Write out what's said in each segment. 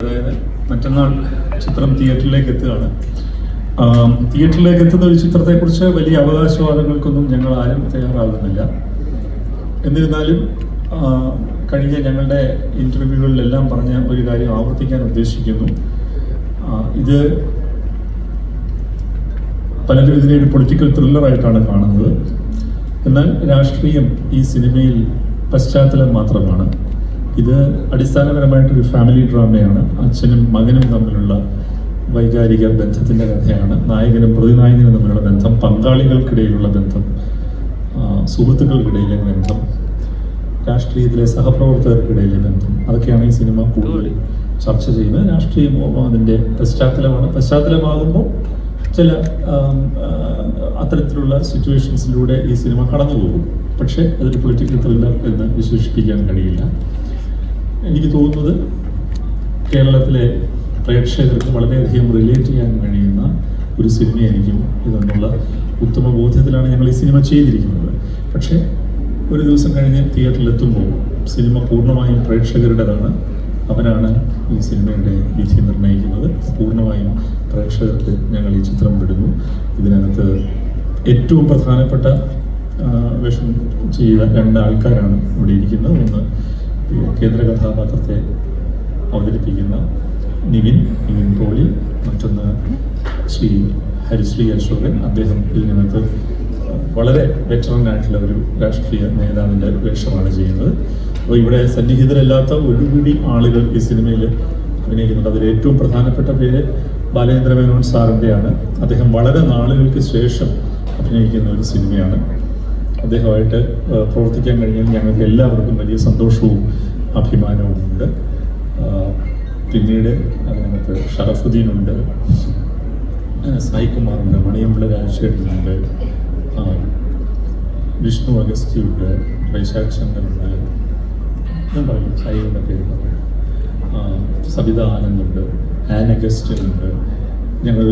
അതായത് മറ്റന്നാൾ ചിത്രം തിയേറ്ററിലേക്ക് എത്തുകയാണ്. തിയേറ്ററിലേക്ക് എത്തുന്ന ഒരു ചിത്രത്തെക്കുറിച്ച് വലിയ അവകാശവാദങ്ങൾക്കൊന്നും ഞങ്ങൾ ആരും തയ്യാറാകുന്നില്ല. എന്നിരുന്നാലും കഴിഞ്ഞ ഞങ്ങളുടെ ഇൻ്റർവ്യൂകളിലെല്ലാം പറഞ്ഞ ഒരു കാര്യം ആവർത്തിക്കാൻ ഉദ്ദേശിക്കുന്നു. ഇത് പലരും ഇതിനെ ഒരു പൊളിറ്റിക്കൽ ത്രില്ലറായിട്ടാണ് കാണുന്നത്. എന്നാൽ രാഷ്ട്രീയം ഈ സിനിമയിൽ പശ്ചാത്തലം മാത്രമാണ്. ഇത് അടിസ്ഥാനപരമായിട്ടൊരു ഫാമിലി ഡ്രാമയാണ്. അച്ഛനും മകനും തമ്മിലുള്ള വൈകാരിക ബന്ധത്തിൻ്റെ കഥയാണ്. നായകനും പ്രതിനായകനും തമ്മിലുള്ള ബന്ധം, പങ്കാളികൾക്കിടയിലുള്ള ബന്ധം, സുഹൃത്തുക്കൾക്കിടയിലെ ബന്ധം, രാഷ്ട്രീയത്തിലെ സഹപ്രവർത്തകർക്കിടയിലെ ബന്ധം, അതൊക്കെയാണ് ഈ സിനിമ കൂടുതൽ ചർച്ച ചെയ്യുന്നത്. രാഷ്ട്രീയം അതിൻ്റെ പശ്ചാത്തലമാണ്. പശ്ചാത്തലമാകുമ്പോൾ ചില അത്തരത്തിലുള്ള സിറ്റുവേഷൻസിലൂടെ ഈ സിനിമ കടന്നുപോകും. പക്ഷേ അതൊരു പൊളിറ്റിക്കൽ ത്രില്ലർ എന്ന് വിശേഷിപ്പിക്കാൻ കഴിയില്ല. എനിക്ക് തോന്നുന്നത് കേരളത്തിലെ പ്രേക്ഷകർക്ക് വളരെയധികം റിലേറ്റ് ചെയ്യാൻ കഴിയുന്ന ഒരു സിനിമയായിരിക്കും ഇതെന്നുള്ള ഉത്തമ ബോധ്യത്തിലാണ് ഞങ്ങൾ ഈ സിനിമ ചെയ്തിരിക്കുന്നത്. പക്ഷേ ഒരു ദിവസം കഴിഞ്ഞ് തിയേറ്ററിലെത്തുമ്പോൾ സിനിമ പൂർണ്ണമായും പ്രേക്ഷകരുടേതാണ്. അവരാണ് ഈ സിനിമയുടെ വിധി നിർണ്ണയിക്കുന്നത്. പൂർണ്ണമായും പ്രേക്ഷകർക്ക് ഞങ്ങൾ ഈ ചിത്രം വിടുന്നു. ഇതിനകത്ത് ഏറ്റവും പ്രധാനപ്പെട്ട വേഷം ചെയ്ത രണ്ട് ആൾക്കാരാണ് ഇവിടെ ഇരിക്കുന്നത്. ഒന്ന് കേന്ദ്ര കഥാപാത്രത്തെ അവതരിപ്പിക്കുന്ന നിവിൻ പോളി, മറ്റൊന്ന് ശ്രീ ഹരിശ്രീ അശോകൻ. അദ്ദേഹം ഇതിനകത്ത് വളരെ വെറ്ററനായിട്ടുള്ള ഒരു രാഷ്ട്രീയ നേതാവിൻ്റെ വേഷമാണ് ചെയ്യുന്നത്. അപ്പോൾ ഇവിടെ സന്നിഹിതരല്ലാത്ത ഒരുപിടി ആളുകൾ ഈ സിനിമയിൽ അഭിനയിക്കുന്നുണ്ട്. അതിൽ ഏറ്റവും പ്രധാനപ്പെട്ട പേര് ബാലേന്ദ്ര മേനോൻ സാറിൻ്റെയാണ്. അദ്ദേഹം വളരെ നാളുകൾക്ക് ശേഷം അഭിനയിക്കുന്ന ഒരു സിനിമയാണ്. അദ്ദേഹമായിട്ട് പ്രവർത്തിക്കാൻ കഴിഞ്ഞാൽ ഞങ്ങൾക്ക് എല്ലാവർക്കും വലിയ സന്തോഷവും അഭിമാനവും ഉണ്ട്. പിന്നീട് അതിനകത്ത് ഷറഫുദ്ദീനുണ്ട്, സായികുമാറുണ്ട്, മണിയമ്പിള്ള രാജശേഖരനുണ്ട്, വിഷ്ണു അഗസ്റ്റിയുണ്ട്, വൈശാഖ് ശങ്കറുണ്ട്, ഞാൻ പറയും സായികളുടെ പേര് പറയും, സബിത ആനന്ദുണ്ട്, ആൻ അഗസ്റ്റിനുണ്ട്. ഞങ്ങൾ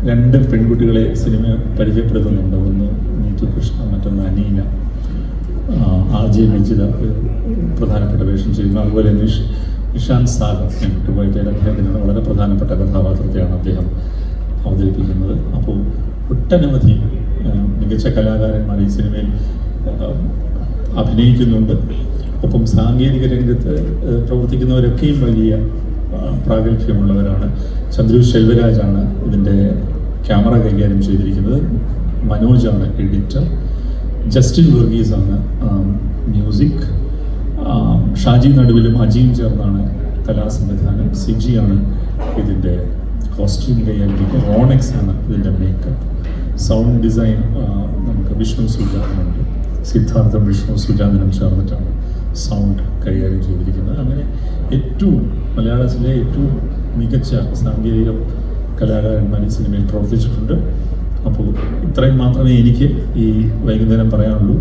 രണ്ട് പെൺകുട്ടികളെ സിനിമ പരിചയപ്പെടുത്തുന്നുണ്ട്. ഒന്ന് നീതു കൃഷ്ണ, മറ്റൊന്ന് അനീന. ആജയ് മെജിത പ്രധാനപ്പെട്ട വേഷം ചെയ്യുന്നു. അതുപോലെ നിഷാന്ത് സാഗർ, ഞാൻ വിട്ടുപോയ പേര്, അദ്ദേഹത്തിനാണ് വളരെ പ്രധാനപ്പെട്ട കഥാപാത്രത്തെയാണ് അദ്ദേഹം അവതരിപ്പിക്കുന്നത്. അപ്പോൾ ഒട്ടനവധി മികച്ച കലാകാരന്മാർ ഈ സിനിമയിൽ അഭിനയിക്കുന്നുണ്ട്. ഒപ്പം സാങ്കേതിക രംഗത്ത് പ്രവർത്തിക്കുന്നവരൊക്കെയും വലിയ പ്രാഗൽഭ്യമുള്ളവരാണ്. ചന്ദ്രു ശെൽവരാജാണ് ഇതിൻ്റെ ക്യാമറ കൈകാര്യം ചെയ്തിരിക്കുന്നത്. മനോജാണ് എഡിറ്റർ. ജസ്റ്റിൻ വർഗീസാണ് മ്യൂസിക്. ഷാജി നടുവിലും അജിയും ചേർന്നാണ് കലാസംവിധാനം. സിജിയാണ് ഇതിൻ്റെ കോസ്റ്റ്യൂം കൈകാര്യം. റോണെക്സ് ആണ് ഇതിൻ്റെ മേക്കപ്പ്. സൗണ്ട് ഡിസൈൻ നമുക്ക് വിഷ്ണു സുജാതനുണ്ട്. സിദ്ധാർത്ഥം വിഷ്ണു സുജാതനും ചേർന്നിട്ടാണ് സൗണ്ട് കൈകാര്യം ചെയ്തിരിക്കുന്നത്. അങ്ങനെ മലയാളത്തിലെ ഏറ്റവും മികച്ച സാങ്കേതിക കലാകാരന്മാർ ഈ സിനിമയിൽ പ്രവർത്തിച്ചിട്ടുണ്ട്. അപ്പോൾ ഇത്രയും മാത്രമേ എനിക്ക് ഈ വൈകുന്നേരം പറയാനുള്ളൂ.